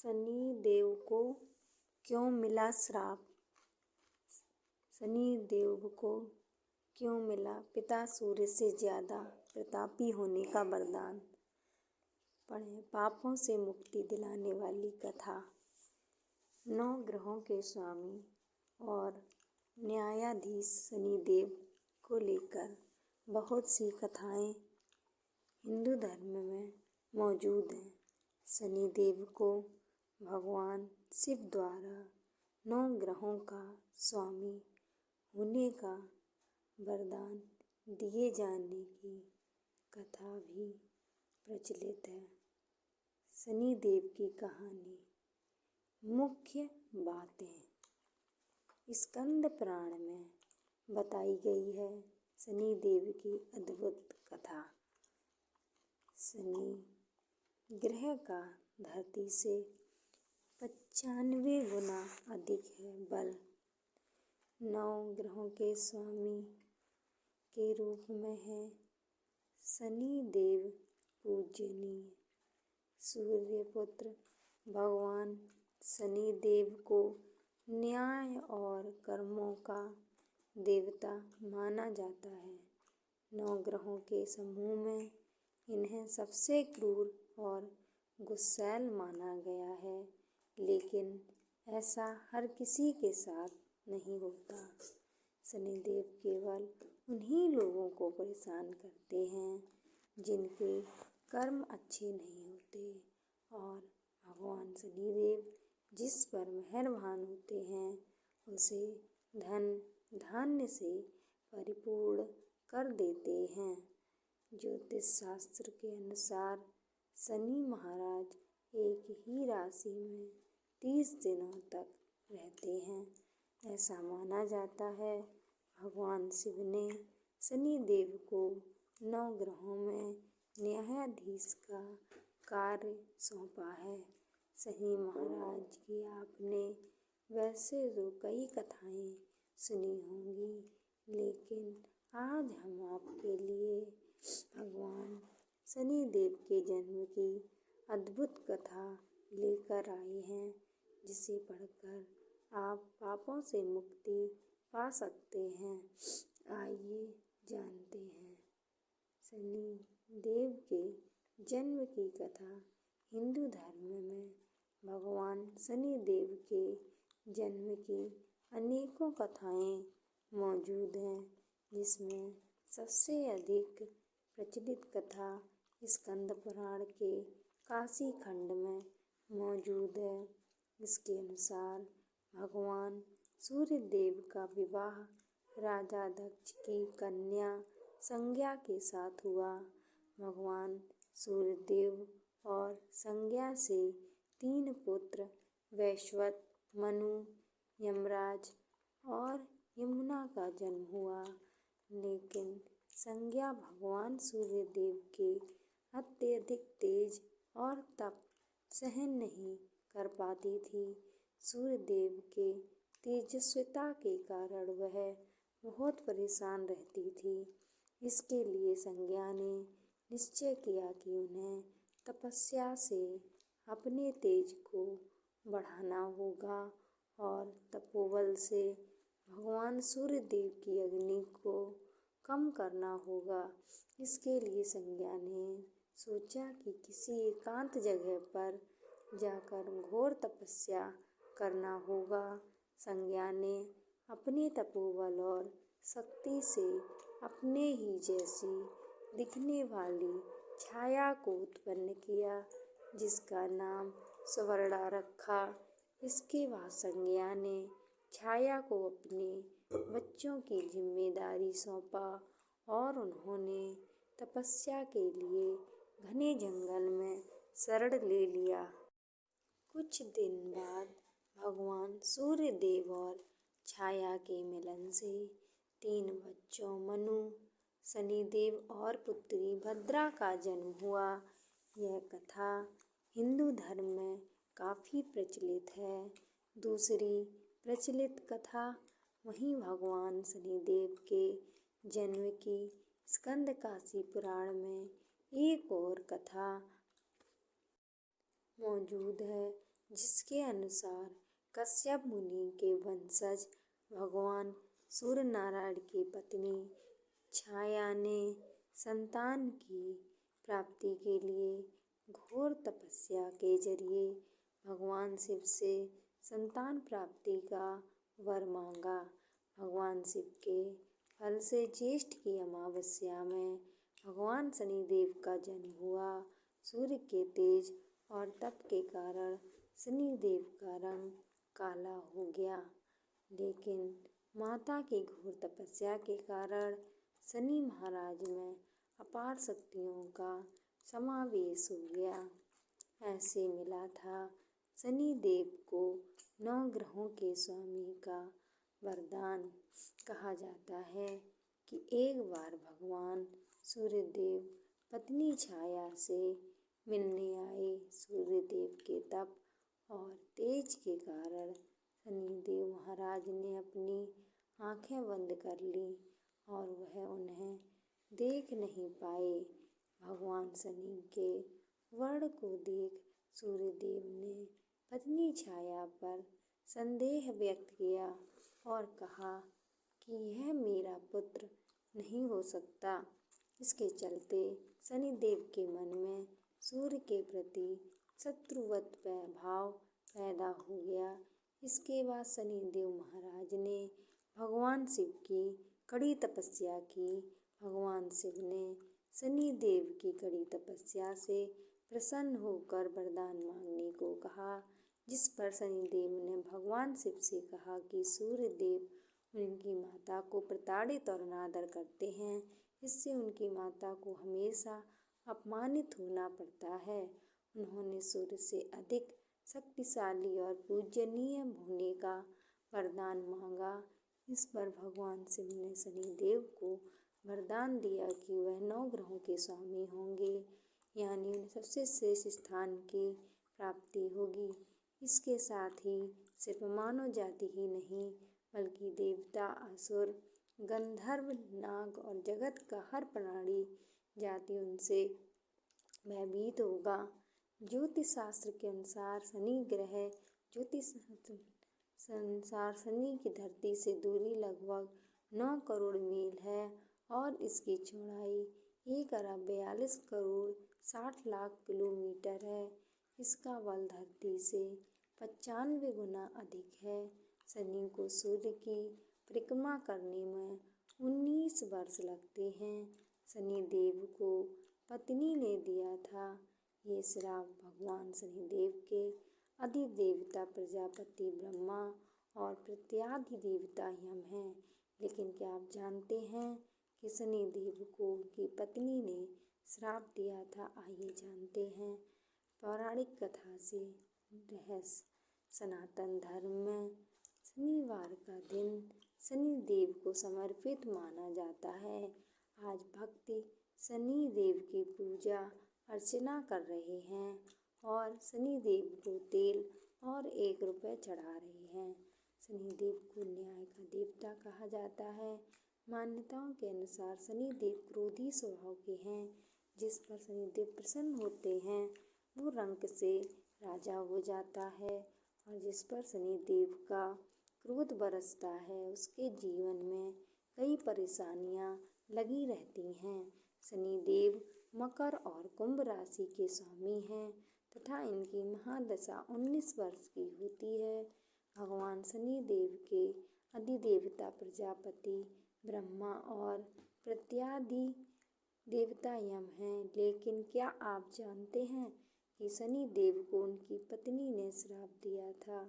शनि देव को क्यों मिला श्राप? शनि देव को क्यों मिला पिता सूर्य से ज़्यादा प्रतापी होने का वरदान? पढ़ें पापों से मुक्ति दिलाने वाली कथा। 9 ग्रहों के स्वामी और न्यायाधीश शनिदेव को लेकर बहुत सी कथाएं हिंदू धर्म में मौजूद हैं। शनिदेव को भगवान शिव द्वारा 9 ग्रहों का स्वामी होने का वरदान दिए जाने की कथा भी प्रचलित है। शनिदेव की कहानी। मुख्य बातें स्कंद पुराण में बताई गई है। शनिदेव की अद्भुत कथा। शनि ग्रह का धरती से 95 गुना अधिक है बल। 9 ग्रहों के स्वामी के रूप में है शनिदेव पूजनीय। सूर्यपुत्र भगवान शनिदेव को न्याय और कर्मों का देवता माना जाता है। 9 ग्रहों के समूह में इन्हें सबसे क्रूर और गुस्सैल माना गया है, लेकिन ऐसा हर किसी के साथ नहीं होता। शनिदेव केवल उन्हीं लोगों को परेशान करते हैं जिनके कर्म अच्छे नहीं होते, और भगवान शनिदेव जिस पर मेहरबान होते हैं उसे धन धान्य से परिपूर्ण कर देते हैं। ज्योतिष शास्त्र के अनुसार शनि महाराज एक ही राशि में 30 दिनों तक रहते हैं। ऐसा माना जाता है भगवान शिव ने शनिदेव को 9 ग्रहों में न्यायाधीश का कार्य सौंपा है। शनि महाराज की आपने वैसे तो कई कथाएं सुनी होंगी, लेकिन आज हम आपके लिए भगवान शनिदेव के जन्म की अद्भुत कथा लेकर आए हैं, जिसे पढ़कर आप पापों से मुक्ति पा सकते हैं। आइए जानते हैं शनि देव के जन्म की कथा। हिंदू धर्म में भगवान शनिदेव के जन्म की अनेकों कथाएं मौजूद हैं, जिसमें सबसे अधिक प्रचलित कथा स्कंद पुराण के काशी खंड में मौजूद है। इसके अनुसार भगवान सूर्यदेव का विवाह राजा दक्ष की कन्या संज्ञा के साथ हुआ। भगवान सूर्यदेव और संज्ञा से 3 पुत्र वैश्वत, मनु, यमराज और यमुना का जन्म हुआ, लेकिन संज्ञा भगवान सूर्यदेव के अत्यधिक तेज और तप सहन नहीं कर पाती थी। सूर्यदेव के तेजस्विता के कारण वह बहुत परेशान रहती थी। इसके लिए संज्ञा ने निश्चय किया कि उन्हें तपस्या से अपने तेज को बढ़ाना होगा और तपोबल से भगवान सूर्यदेव की अग्नि को कम करना होगा। इसके लिए संज्ञा ने सोचा कि किसी एकांत जगह पर जाकर घोर तपस्या करना होगा। संज्ञा ने अपने तपोबल और शक्ति से अपने ही जैसी दिखने वाली छाया को उत्पन्न किया, जिसका नाम सुवर्णा रखा। इसके बाद संज्ञा ने छाया को अपने बच्चों की जिम्मेदारी सौंपा और उन्होंने तपस्या के लिए घने जंगल में शरण ले लिया। कुछ दिन बाद भगवान सूर्यदेव और छाया के मिलन से 3 बच्चों मनु, शनिदेव और पुत्री भद्रा का जन्म हुआ। यह कथा हिंदू धर्म में काफ़ी प्रचलित है। दूसरी प्रचलित कथा वहीं भगवान शनिदेव के जन्म की स्कंद काशी पुराण में एक और कथा मौजूद है, जिसके अनुसार कश्यप मुनि के वंशज भगवान सूर्य नारायण की पत्नी छाया ने संतान की प्राप्ति के लिए घोर तपस्या के जरिए भगवान शिव से संतान प्राप्ति का वर मांगा। भगवान शिव के फल से ज्येष्ठ की अमावस्या में भगवान शनिदेव का जन्म हुआ। सूर्य के तेज और तप के कारण शनिदेव का रंग काला हो गया, लेकिन माता की घोर तपस्या के कारण शनि महाराज में अपार शक्तियों का समावेश हो गया। ऐसे मिला था शनिदेव को 9 ग्रहों के स्वामी का वरदान। कहा जाता है कि एक बार भगवान सूर्यदेव पत्नी छाया से मिलने आए। सूर्यदेव के तप और तेज के कारण शनिदेव महाराज ने अपनी आंखें बंद कर ली और वह उन्हें देख नहीं पाए। भगवान शनि के वर्ण को देख सूर्यदेव ने पत्नी छाया पर संदेह व्यक्त किया और कहा कि यह मेरा पुत्र नहीं हो सकता। इसके चलते शनिदेव के मन में सूर्य के प्रति शत्रुवत भाव पैदा हो गया। इसके बाद शनिदेव महाराज ने भगवान शिव की कड़ी तपस्या की। भगवान शिव ने शनिदेव की कड़ी तपस्या से प्रसन्न होकर वरदान मांगने को कहा, जिस पर शनिदेव ने भगवान शिव से कहा कि सूर्यदेव उनकी माता को प्रताड़ित और अनादर करते हैं, इससे उनकी माता को हमेशा अपमानित होना पड़ता है। उन्होंने सूर्य से अधिक शक्तिशाली और पूजनीय होने का वरदान मांगा। इस पर भगवान शिव ने शनिदेव को वरदान दिया कि वह 9 ग्रहों के स्वामी होंगे, यानी उन्हें सबसे श्रेष्ठ स्थान की प्राप्ति होगी। इसके साथ ही सिर्फ मानव जाति ही नहीं, बल्कि देवता, असुर, गंधर्व, नाग और जगत का हर प्राणी जाति उनसे भयभीत होगा। ज्योतिष शास्त्र के अनुसार शनि की धरती से दूरी लगभग 9 करोड़ मील है और इसकी चौड़ाई 1 अरब 42 करोड़ 60 लाख किलोमीटर है। इसका बल धरती से 95 गुना अधिक है। शनि को सूर्य की परिक्रमा करने में 19 वर्ष लगते हैं। शनिदेव को पत्नी ने दिया था ये श्राप भगवान शनिदेव के अधिदेवता प्रजापति ब्रह्मा और प्रत्यादि देवता यम हैं। लेकिन क्या आप जानते हैं कि शनिदेव को उनकी पत्नी ने श्राप दिया था? आइए जानते हैं पौराणिक कथा से रहस्य। सनातन धर्म में शनिवार का दिन शनिदेव को समर्पित माना जाता है। आज भक्त शनिदेव की पूजा अर्चना कर रहे हैं और शनिदेव को तेल और 1 रुपये चढ़ा रहे हैं। शनिदेव को न्याय का देवता कहा जाता है। मान्यताओं के अनुसार शनिदेव क्रोधी स्वभाव के हैं। जिस पर शनिदेव प्रसन्न होते हैं वो रंक से राजा हो जाता है, और जिस पर शनिदेव का क्रोध बरसता है उसके जीवन में कई परेशानियां लगी रहती हैं। शनिदेव मकर और कुंभ राशि के स्वामी हैं तथा इनकी महादशा 19 वर्ष की होती है। भगवान शनिदेव के अधिदेवता प्रजापति ब्रह्मा और प्रत्यादि देवता यम हैं। लेकिन क्या आप जानते हैं कि शनिदेव को उनकी पत्नी ने श्राप दिया था?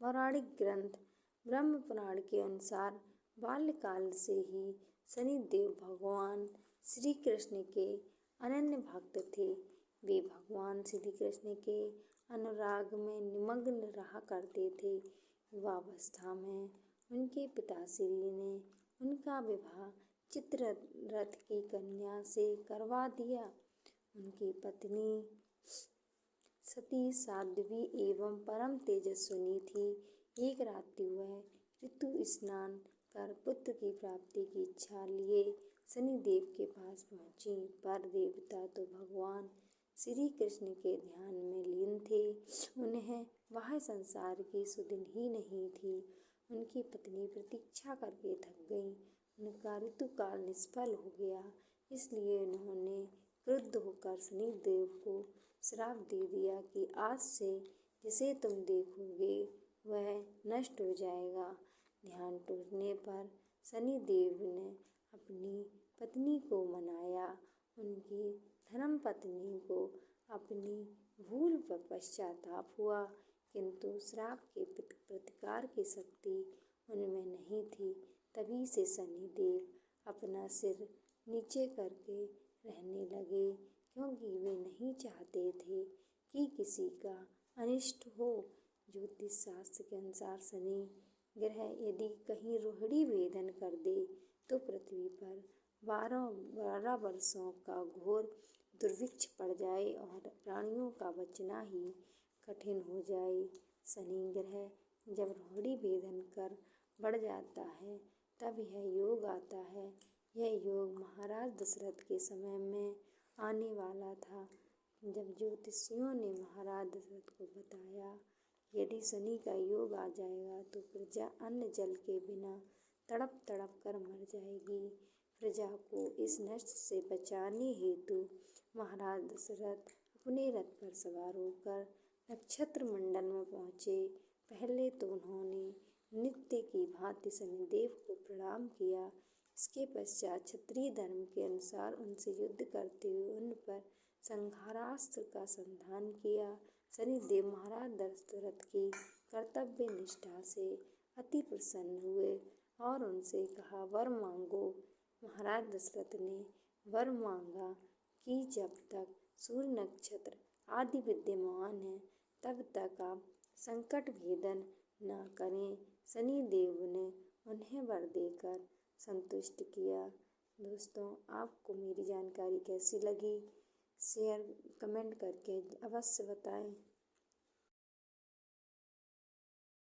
पौराणिक ग्रंथ ब्रह्म पुराण के अनुसार बाल्यकाल से ही शनिदेव भगवान श्री कृष्ण के अनन्य भक्त थे। वे भगवान श्री कृष्ण के अनुराग में निमग्न रहा करते थे। युवावस्था में उनके पिताश्री ने उनका विवाह चित्ररथ की कन्या से करवा दिया। उनकी पत्नी सती साध्वी एवं परम तेजस्विनी थी। एक रात्रि वह ऋतु स्नान कर पुत्र की प्राप्ति की इच्छा लिए शनिदेव के पास पहुंची, पर देवता तो भगवान श्री कृष्ण के ध्यान में लीन थे। उन्हें बाह्य संसार की सुधिन ही नहीं थी। उनकी पत्नी प्रतीक्षा करके थक गई। उनका ऋतुकाल निष्फल हो गया। इसलिए उन्होंने क्रुद्ध होकर शनिदेव को श्राप दे दिया कि आज से जिसे तुम देखोगे वह नष्ट हो जाएगा। ध्यान टूटने पर शनिदेव ने अपनी पत्नी को मनाया। उनकी धर्मपत्नी को अपनी भूल पर पश्चाताप हुआ, किंतु श्राप के प्रतिकार की शक्ति उनमें नहीं थी। तभी से शनिदेव अपना सिर नीचे करके रहने लगे, क्योंकि वे नहीं चाहते थे कि किसी का अनिष्ट हो। ज्योतिष शास्त्र के अनुसार शनि ग्रह यदि कहीं रोहिणी भेदन कर दे तो पृथ्वी पर 12 वर्षों का घोर दुर्भिक्ष पड़ जाए और प्राणियों का बचना ही कठिन हो जाए। शनि ग्रह जब रोहिणी भेदन कर बढ़ जाता है तब यह योग आता है। यह योग महाराज दशरथ के समय में आने वाला था। जब ज्योतिषियों ने महाराज दशरथ को बताया यदि शनि का योग आ जाएगा तो प्रजा अन्न जल के बिना तड़प तड़प कर मर जाएगी। प्रजा को इस नष्ट से बचाने हेतु महाराज दशरथ अपने रथ पर सवार होकर नक्षत्र मंडल में पहुँचे। पहले तो उन्होंने नित्य की भांति शनिदेव को प्रणाम किया। इसके पश्चात क्षत्रिय धर्म के अनुसार उनसे युद्ध करते हुए उन पर संहारास्त्र का संधान किया। शनिदेव महाराज दशरथ की कर्तव्य निष्ठा से अति प्रसन्न हुए और उनसे कहा, वर मांगो। महाराज दशरथ ने वर मांगा कि जब तक सूर्य नक्षत्र आदि विद्यमान है तब तक आप संकट भेदन न करें। शनिदेव ने उन्हें वर देकर संतुष्ट किया। दोस्तों, आपको मेरी जानकारी कैसी लगी? शेयर कमेंट करके अवश्य बताएं।